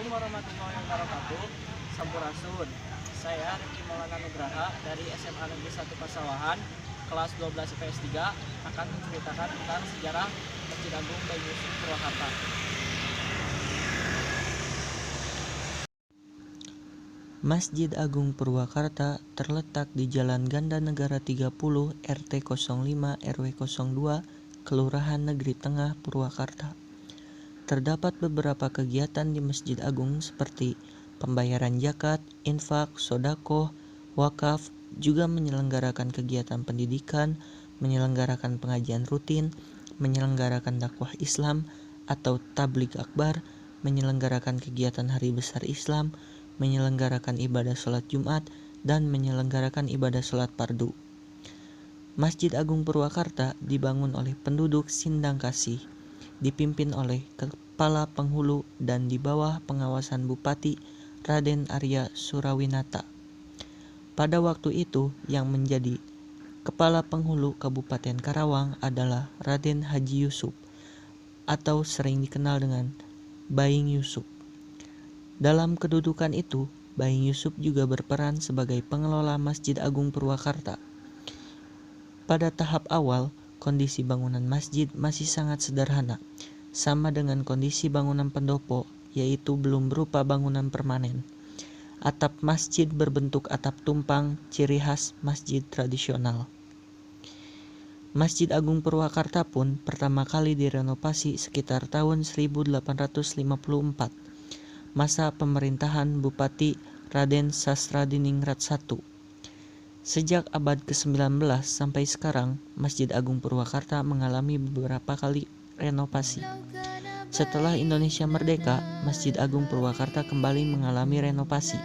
warahmatullahi wabarakatuh. Sampurasun. Saya Riki Maulana Nugraha dari SMA Negeri 1 Pasawahan, kelas 12 IPS 3, akan menceritakan tentang sejarah Masjid Agung Bayi Yusuf Purwakarta. Masjid Agung Purwakarta terletak di Jalan Ganda Negara 30 RT 05 RW 02 Kelurahan Negeri Tengah Purwakarta. Terdapat beberapa kegiatan di Masjid Agung seperti pembayaran zakat, infak, sodaqoh, wakaf, juga menyelenggarakan kegiatan pendidikan, menyelenggarakan pengajian rutin, menyelenggarakan dakwah Islam atau tabligh akbar, menyelenggarakan kegiatan hari besar Islam, menyelenggarakan ibadah sholat Jumat, dan menyelenggarakan ibadah sholat fardu. Masjid Agung Purwakarta dibangun oleh penduduk Sindang Kasih, dipimpin oleh Kepala Penghulu dan di bawah pengawasan Bupati Raden Arya Surawinata. Pada waktu itu yang menjadi Kepala Penghulu Kabupaten Karawang adalah Raden Haji Yusuf atau sering dikenal dengan Baing Yusuf. Dalam kedudukan itu, Baing Yusuf juga berperan sebagai pengelola Masjid Agung Purwakarta. Pada tahap awal, kondisi bangunan masjid masih sangat sederhana, sama dengan kondisi bangunan pendopo, yaitu belum berupa bangunan permanen. Atap masjid berbentuk atap tumpang, ciri khas masjid tradisional. Masjid Agung Purwakarta pun pertama kali direnovasi sekitar tahun 1854, masa pemerintahan Bupati Raden Sastradiningrat I. Sejak abad ke-19 sampai sekarang, Masjid Agung Purwakarta mengalami beberapa kali renovasi. Setelah Indonesia merdeka, Masjid Agung Purwakarta kembali mengalami renovasi.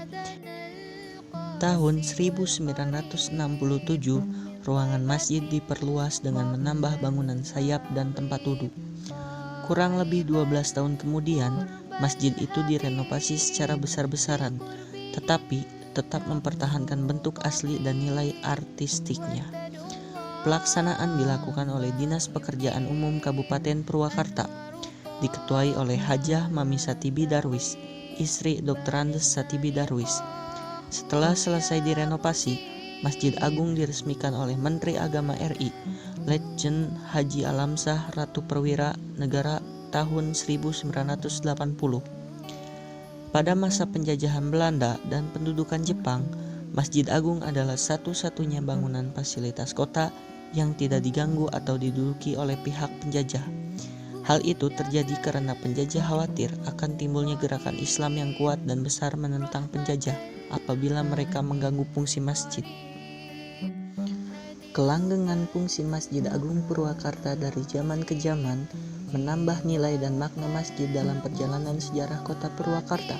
Tahun 1967, ruangan masjid diperluas dengan menambah bangunan sayap dan tempat duduk. Kurang lebih 12 tahun kemudian, masjid itu direnovasi secara besar-besaran, tetapi tetap mempertahankan bentuk asli dan nilai artistiknya. Pelaksanaan dilakukan oleh Dinas Pekerjaan Umum Kabupaten Purwakarta, diketuai oleh Hajah Mami Satibi Darwis, istri Dr. Andes Satibi Darwis. Setelah selesai direnovasi, Masjid Agung diresmikan oleh Menteri Agama RI, Letjen Haji Alamsah Ratu Perwira Negara tahun 1980. Pada masa penjajahan Belanda dan pendudukan Jepang, Masjid Agung adalah satu-satunya bangunan fasilitas kota yang tidak diganggu atau diduduki oleh pihak penjajah. Hal itu terjadi karena penjajah khawatir akan timbulnya gerakan Islam yang kuat dan besar menentang penjajah apabila mereka mengganggu fungsi masjid. Kelanggengan fungsi Masjid Agung Purwakarta dari zaman ke zaman menambah nilai dan makna masjid dalam perjalanan sejarah kota Purwakarta.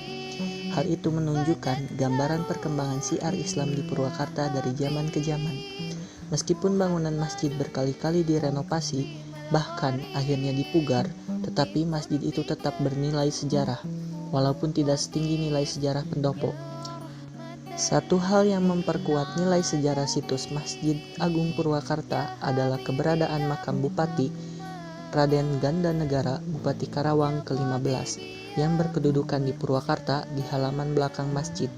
Hal itu menunjukkan gambaran perkembangan syiar Islam di Purwakarta dari zaman ke zaman. Meskipun bangunan masjid berkali-kali direnovasi, bahkan akhirnya dipugar, tetapi masjid itu tetap bernilai sejarah, walaupun tidak setinggi nilai sejarah pendopo. Satu hal yang memperkuat nilai sejarah situs Masjid Agung Purwakarta adalah keberadaan makam Bupati Raden Ganda Negara Bupati Karawang ke-15 yang berkedudukan di Purwakarta di halaman belakang masjid.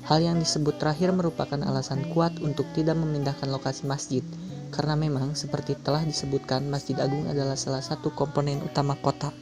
Hal yang disebut terakhir merupakan alasan kuat untuk tidak memindahkan lokasi masjid, karena memang seperti telah disebutkan, Masjid Agung adalah salah satu komponen utama kota.